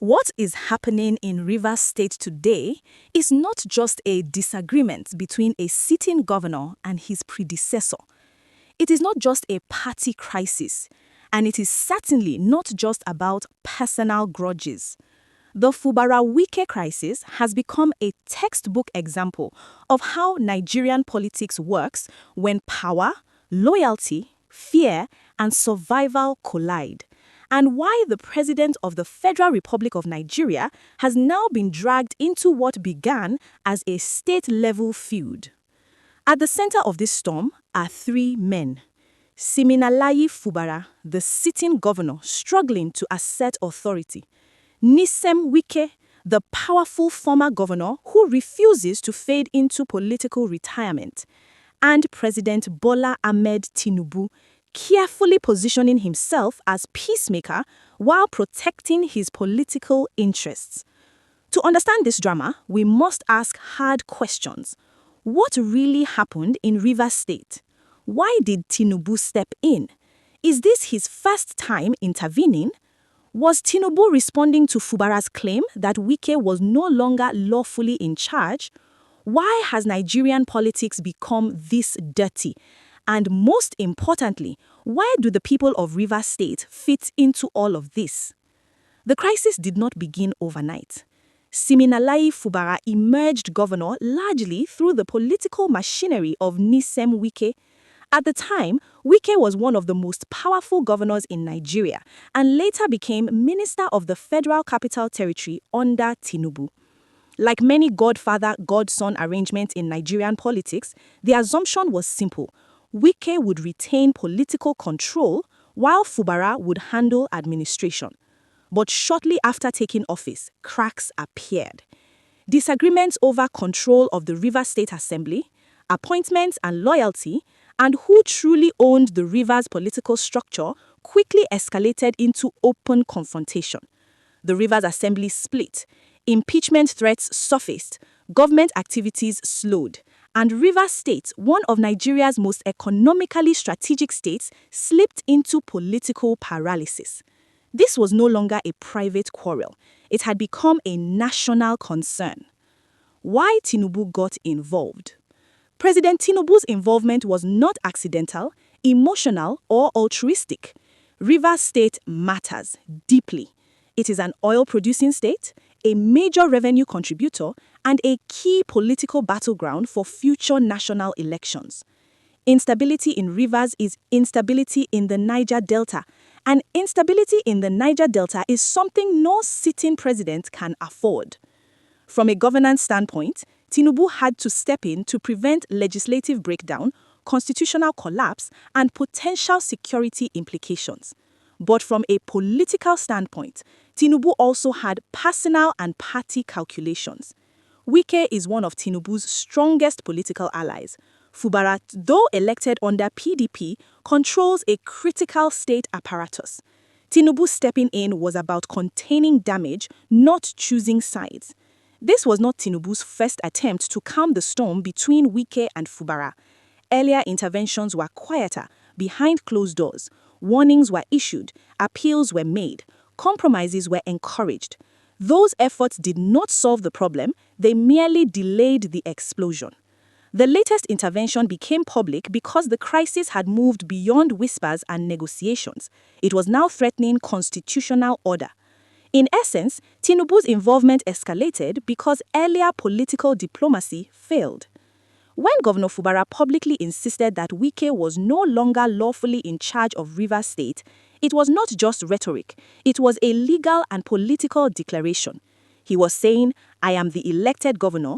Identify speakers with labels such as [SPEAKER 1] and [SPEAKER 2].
[SPEAKER 1] What is happening in Rivers State today is not just a disagreement between a sitting governor and his predecessor. It is not just a party crisis, and it is certainly not just about personal grudges. The Fubara-Wike crisis has become a textbook example of how Nigerian politics works when power, loyalty, fear, and survival collide, and why the President of the Federal Republic of Nigeria has now been dragged into what began as a state-level feud. At the center of this storm are three men. Siminalayi Fubara, the sitting governor struggling to assert authority. Nyesom Wike, the powerful former governor who refuses to fade into political retirement. And President Bola Ahmed Tinubu, carefully positioning himself as peacemaker while protecting his political interests. To understand this drama, we must ask hard questions. What really happened in Rivers State? Why did Tinubu step in? Is this his first time intervening? Was Tinubu responding to Fubara's claim that Wike was no longer lawfully in charge? Why has Nigerian politics become this dirty? And most importantly, where do the people of Rivers State fit into all of this? The crisis did not begin overnight. Siminalayi Fubara emerged governor largely through the political machinery of Nyesom Wike. At the time, Wike was one of the most powerful governors in Nigeria and later became Minister of the Federal Capital Territory under Tinubu. Like many godfather-godson arrangements in Nigerian politics, the assumption was simple. Wike would retain political control while Fubara would handle administration. But shortly after taking office, cracks appeared. Disagreements over control of the Rivers State Assembly, appointments and loyalty, and who truly owned the Rivers political structure quickly escalated into open confrontation. The Rivers Assembly split, impeachment threats surfaced, government activities slowed, and Rivers State, one of Nigeria's most economically strategic states, slipped into political paralysis. This was no longer a private quarrel. It had become a national concern. Why Tinubu got involved? President Tinubu's involvement was not accidental, emotional, or altruistic. Rivers State matters deeply. It is an oil-producing state, a major revenue contributor, and a key political battleground for future national elections. Instability in Rivers is instability in the Niger Delta, and instability in the Niger Delta is something no sitting president can afford. From a governance standpoint, Tinubu had to step in to prevent legislative breakdown, constitutional collapse, and potential security implications. But from a political standpoint, Tinubu also had personal and party calculations. Wike is one of Tinubu's strongest political allies. Fubara, though elected under PDP, controls a critical state apparatus. Tinubu stepping in was about containing damage, not choosing sides. This was not Tinubu's first attempt to calm the storm between Wike and Fubara. Earlier interventions were quieter, behind closed doors. Warnings were issued, appeals were made, compromises were encouraged. Those efforts did not solve the problem, they merely delayed the explosion. The latest intervention became public because the crisis had moved beyond whispers and negotiations. It was now threatening constitutional order. In essence, Tinubu's involvement escalated because earlier political diplomacy failed. When Governor Fubara publicly insisted that Wike was no longer lawfully in charge of Rivers State, it was not just rhetoric, it was a legal and political declaration. He was saying, I am the elected governor,